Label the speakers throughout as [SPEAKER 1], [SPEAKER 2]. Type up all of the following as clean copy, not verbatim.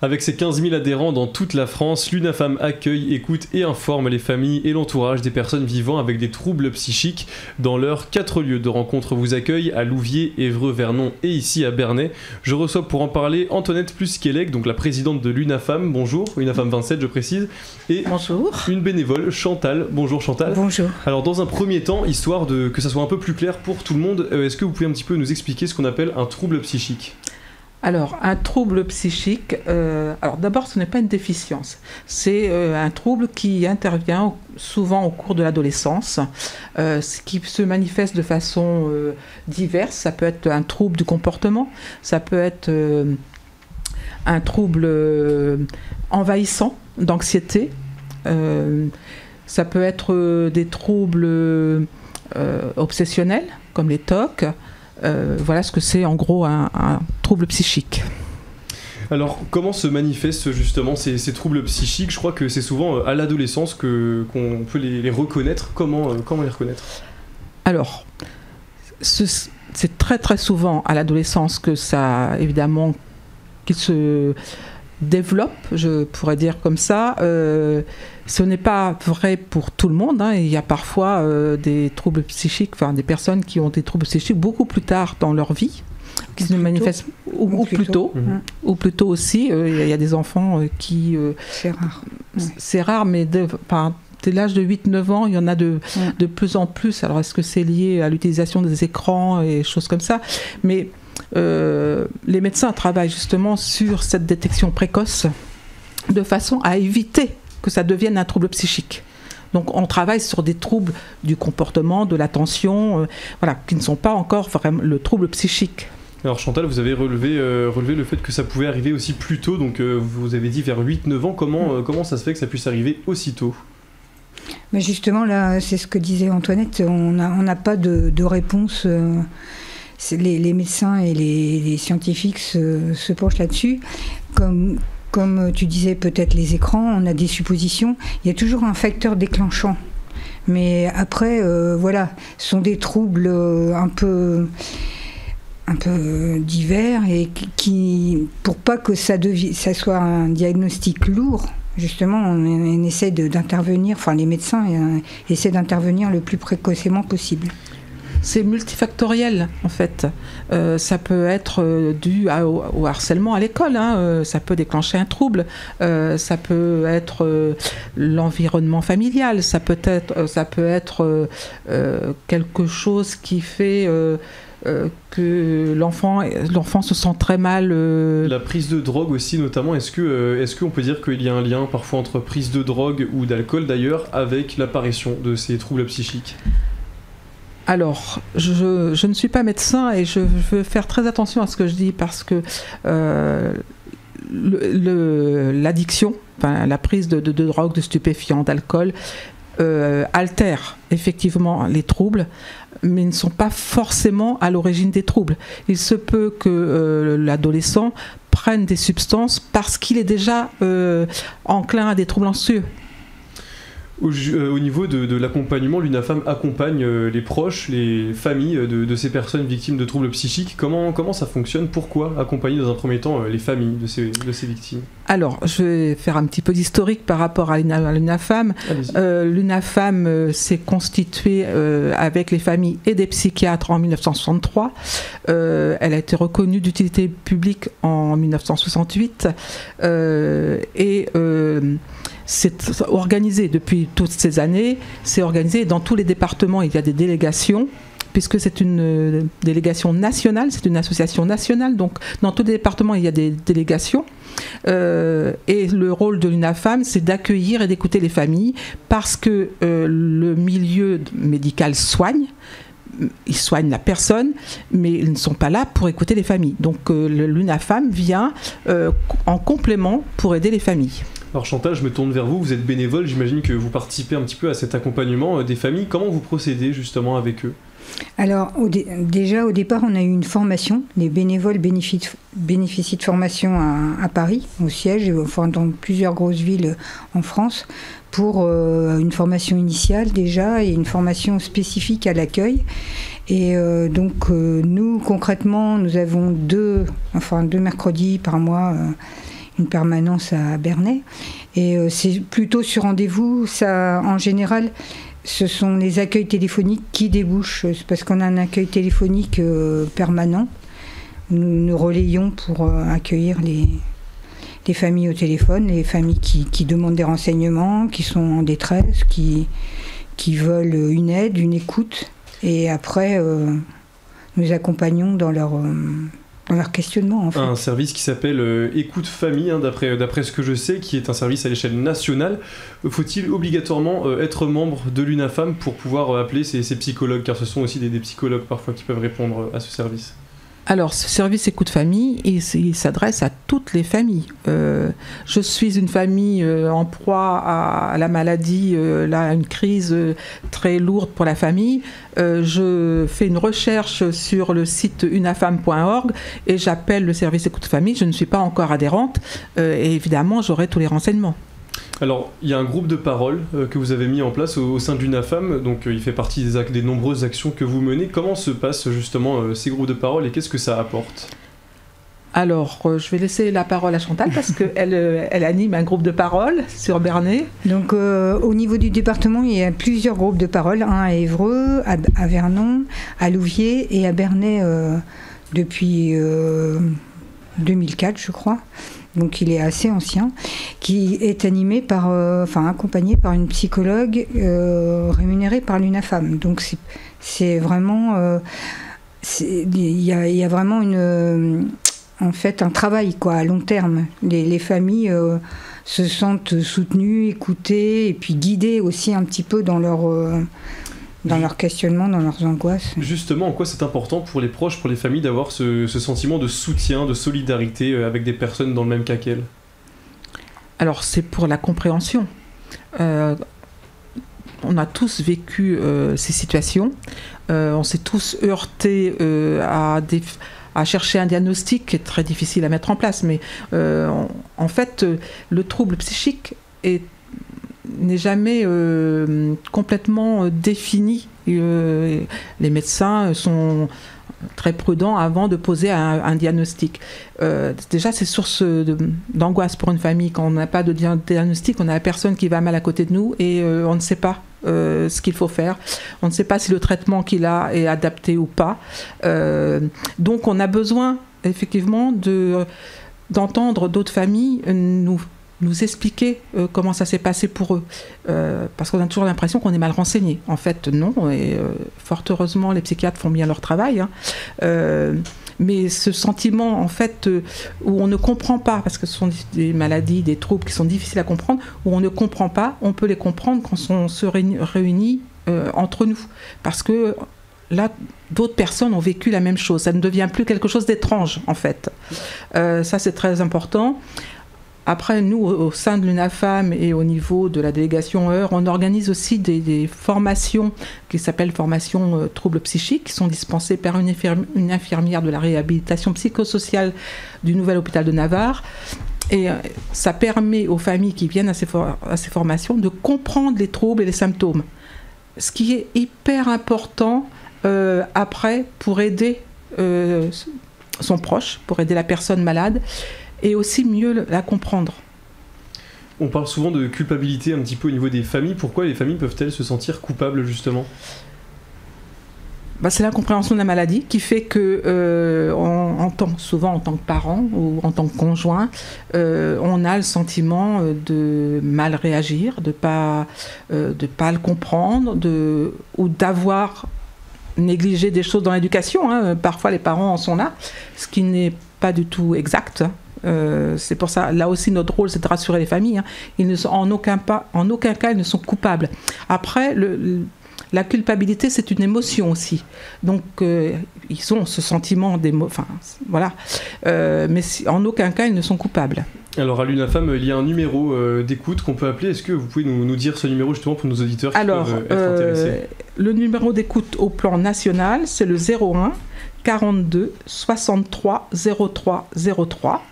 [SPEAKER 1] Avec ses 15 000 adhérents dans toute la France, l'UNAFAM accueille, écoute et informe les familles et l'entourage des personnes vivant avec des troubles psychiques. Dans leurs 4 lieux de rencontre vous accueillent à Louviers, Évreux, Vernon et ici à Bernay. Je reçois pour en parler Antoinette Plusquelec, donc la présidente de l'UNAFAM. Bonjour, UNAFAM 27 je précise. Et
[SPEAKER 2] bonjour.
[SPEAKER 1] Une bénévole, Chantal. Bonjour Chantal.
[SPEAKER 2] Bonjour.
[SPEAKER 1] Alors dans un premier temps, histoire que ça soit un peu plus clair pour tout le monde, est-ce que vous pouvez un petit peu nous expliquer ce qu'on appelle un trouble psychique ?
[SPEAKER 2] Alors, un trouble psychique, alors d'abord, ce n'est pas une déficience. C'est un trouble qui intervient souvent au cours de l'adolescence, ce qui se manifeste de façon diverse. Ça peut être un trouble du comportement, ça peut être un trouble envahissant d'anxiété, ça peut être des troubles obsessionnels, comme les TOC. Voilà ce que c'est en gros un trouble psychique.
[SPEAKER 1] Alors comment se manifestent justement ces troubles psychiques ? Je crois que c'est souvent à l'adolescence qu'on peut les reconnaître. Comment les reconnaître ?
[SPEAKER 2] Alors, c'est très très souvent à l'adolescence que ça, évidemment, qu'il se développe, je pourrais dire comme ça. Ce n'est pas vrai pour tout le monde, hein. Il y a parfois des troubles psychiques, enfin des personnes qui ont des troubles psychiques beaucoup plus tard dans leur vie, qui se manifestent ou plus tôt, ou plus tôt aussi. Il y a des enfants qui...
[SPEAKER 3] c'est rare.
[SPEAKER 2] C'est rare, mais dès l'âge de 8-9 ans, il y en a de plus en plus. Alors est-ce que c'est lié à l'utilisation des écrans et choses comme ça ? Mais les médecins travaillent justement sur cette détection précoce de façon à éviter que ça devienne un trouble psychique. Donc on travaille sur des troubles du comportement, de l'attention, voilà, qui ne sont pas encore vraiment le trouble psychique.
[SPEAKER 1] Alors Chantal, vous avez relevé le fait que ça pouvait arriver aussi plus tôt, donc vous avez dit vers 8-9 ans, comment ça se fait que ça puisse arriver aussi tôt ?
[SPEAKER 3] Mais justement, là, c'est ce que disait Antoinette, on n'a pas de réponse. Les médecins et les scientifiques se penchent là-dessus. Comme tu disais, peut-être les écrans, on a des suppositions. Il y a toujours un facteur déclenchant. Mais après, voilà, ce sont des troubles un peu divers et qui, pour pas que ça soit un diagnostic lourd, justement, on essaie d'intervenir, enfin les médecins essaient d'intervenir le plus précocement possible.
[SPEAKER 2] C'est multifactoriel en fait. Ça peut être dû au harcèlement à l'école, hein. Ça peut déclencher un trouble. Ça peut être l'environnement familial. Ça peut être quelque chose qui fait que l'enfant se sent très mal.
[SPEAKER 1] La prise de drogue aussi notamment. Est-ce qu'on peut dire qu'il y a un lien parfois entre prise de drogue ou d'alcool d'ailleurs avec l'apparition de ces troubles psychiques ?
[SPEAKER 2] Alors, je ne suis pas médecin et je veux faire très attention à ce que je dis parce que l'addiction, enfin, la prise de drogue, de stupéfiants, d'alcool, altère effectivement les troubles, mais ne sont pas forcément à l'origine des troubles. Il se peut que l'adolescent prenne des substances parce qu'il est déjà enclin à des troubles anxieux.
[SPEAKER 1] Au niveau de l'accompagnement, l'UNAFAM accompagne les proches, les familles de ces personnes victimes de troubles psychiques. Comment ça fonctionne ? Pourquoi accompagner dans un premier temps les familles de ces victimes ?
[SPEAKER 2] Alors, je vais faire un petit peu d'historique par rapport à l'UNAFAM. L'UNAFAM s'est constituée avec les familles et des psychiatres en 1963. Elle a été reconnue d'utilité publique en 1968. C'est organisé depuis toutes ces années, c'est organisé dans tous les départements, il y a des délégations, puisque c'est une délégation nationale, c'est une association nationale, donc dans tous les départements il y a des délégations, et le rôle de l'UNAFAM c'est d'accueillir et d'écouter les familles, parce que le milieu médical soigne, ils soignent la personne, mais ils ne sont pas là pour écouter les familles. Donc l'UNAFAM vient en complément pour aider les familles.
[SPEAKER 1] Alors Chantal, je me tourne vers vous, vous êtes bénévole, j'imagine que vous participez un petit peu à cet accompagnement des familles. Comment vous procédez justement avec eux ?
[SPEAKER 3] Alors déjà au départ on a eu une formation, les bénévoles bénéficient de formation à Paris, au siège, enfin dans plusieurs grosses villes en France, pour une formation initiale déjà et une formation spécifique à l'accueil. Et donc nous concrètement nous avons deux mercredis par mois une permanence à Bernay. Et c'est plutôt sur rendez-vous. Ça, en général, ce sont les accueils téléphoniques qui débouchent, parce qu'on a un accueil téléphonique permanent. Nous relayons pour accueillir les familles au téléphone, les familles qui demandent des renseignements, qui sont en détresse, qui veulent une aide, une écoute. Et après, nous accompagnons dans leur questionnement. En fait.
[SPEAKER 1] Un service qui s'appelle Écoute Famille, hein, d'après ce que je sais, qui est un service à l'échelle nationale. Faut-il obligatoirement être membre de l'UNAFAM pour pouvoir appeler ces psychologues, car ce sont aussi des psychologues parfois qui peuvent répondre à ce service?
[SPEAKER 2] Alors, ce service Écoute Famille, il s'adresse à toutes les familles. Je suis une famille en proie à la maladie, là, une crise très lourde pour la famille. Je fais une recherche sur le site unafam.org et j'appelle le service Écoute Famille. Je ne suis pas encore adhérente et évidemment, j'aurai tous les renseignements.
[SPEAKER 1] Alors, il y a un groupe de parole que vous avez mis en place au sein de l'UNAFAM, donc il fait partie des nombreuses actions que vous menez. Comment se passent justement ces groupes de parole et qu'est-ce que ça apporte ?
[SPEAKER 2] Alors, je vais laisser la parole à Chantal parce qu'elle anime un groupe de parole sur Bernay.
[SPEAKER 3] Donc, au niveau du département, il y a plusieurs groupes de parole, un à Évreux, à Vernon, à Louviers et à Bernay depuis 2004, je crois. Donc il est assez ancien, qui est animé accompagné par une psychologue rémunérée par l'UNAFAM. Donc c'est vraiment, il y a vraiment un travail à long terme. Les familles se sentent soutenues, écoutées et puis guidées aussi un petit peu dans leur questionnement, dans leurs angoisses.
[SPEAKER 1] Justement, en quoi c'est important pour les proches, pour les familles, d'avoir ce sentiment de soutien, de solidarité avec des personnes dans le même cas qu'elles ?
[SPEAKER 2] Alors, c'est pour la compréhension. On a tous vécu ces situations. On s'est tous heurtés à chercher un diagnostic qui est très difficile à mettre en place. Mais en fait, le trouble psychique n'est jamais complètement défini. Les médecins sont très prudents avant de poser un diagnostic. Déjà, c'est source d'angoisse pour une famille. Quand on n'a pas de diagnostic, on a la personne qui va mal à côté de nous et on ne sait pas ce qu'il faut faire. On ne sait pas si le traitement qu'il a est adapté ou pas. Donc, on a besoin, effectivement, d'entendre d'autres familles nous expliquer comment ça s'est passé pour eux. Parce qu'on a toujours l'impression qu'on est mal renseigné. En fait, non. Et fort heureusement, les psychiatres font bien leur travail. Mais ce sentiment, en fait, où on ne comprend pas, parce que ce sont des maladies, des troubles qui sont difficiles à comprendre, où on ne comprend pas, on peut les comprendre quand on se réunit entre nous. Parce que là, d'autres personnes ont vécu la même chose. Ça ne devient plus quelque chose d'étrange, en fait. Ça, c'est très important. Après, nous, au sein de l'UNAFAM et au niveau de la délégation Heure, on organise aussi des formations qui s'appellent formations troubles psychiques, qui sont dispensées par une infirmière de la réhabilitation psychosociale du nouvel hôpital de Navarre. Et ça permet aux familles qui viennent à ces formations de comprendre les troubles et les symptômes. Ce qui est hyper important après pour aider son proche, pour aider la personne malade, et aussi mieux la comprendre.
[SPEAKER 1] On parle souvent de culpabilité un petit peu au niveau des familles. Pourquoi les familles peuvent-elles se sentir coupables, justement ?
[SPEAKER 2] C'est l'incompréhension de la maladie qui fait que, souvent en tant que parent ou en tant que conjoint, on a le sentiment de mal réagir, de pas le comprendre, ou d'avoir négligé des choses dans l'éducation. Parfois les parents en sont là, ce qui n'est pas du tout exact. C'est pour ça, là aussi, notre rôle, c'est de rassurer les familles. Ils ne sont, en aucun cas, ils ne sont coupables. Après, la culpabilité, c'est une émotion aussi. Donc, ils ont ce sentiment voilà. Mais en aucun cas, ils ne sont coupables.
[SPEAKER 1] Alors, à l'UNAFAM, il y a un numéro d'écoute qu'on peut appeler. Est-ce que vous pouvez nous dire ce numéro, justement, pour nos auditeurs qui peuvent être intéressés ?
[SPEAKER 2] Le numéro d'écoute au plan national, c'est le 01 42 63 03 03.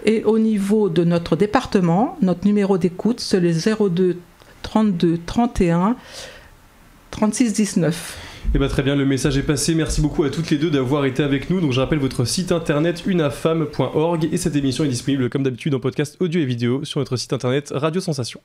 [SPEAKER 2] Et au niveau de notre département, notre numéro d'écoute, c'est le 02 32 31 36 19.
[SPEAKER 1] Et bah très bien, le message est passé. Merci beaucoup à toutes les deux d'avoir été avec nous. Donc je rappelle votre site internet unafam.org et cette émission est disponible comme d'habitude en podcast audio et vidéo sur notre site internet Radio Sensation.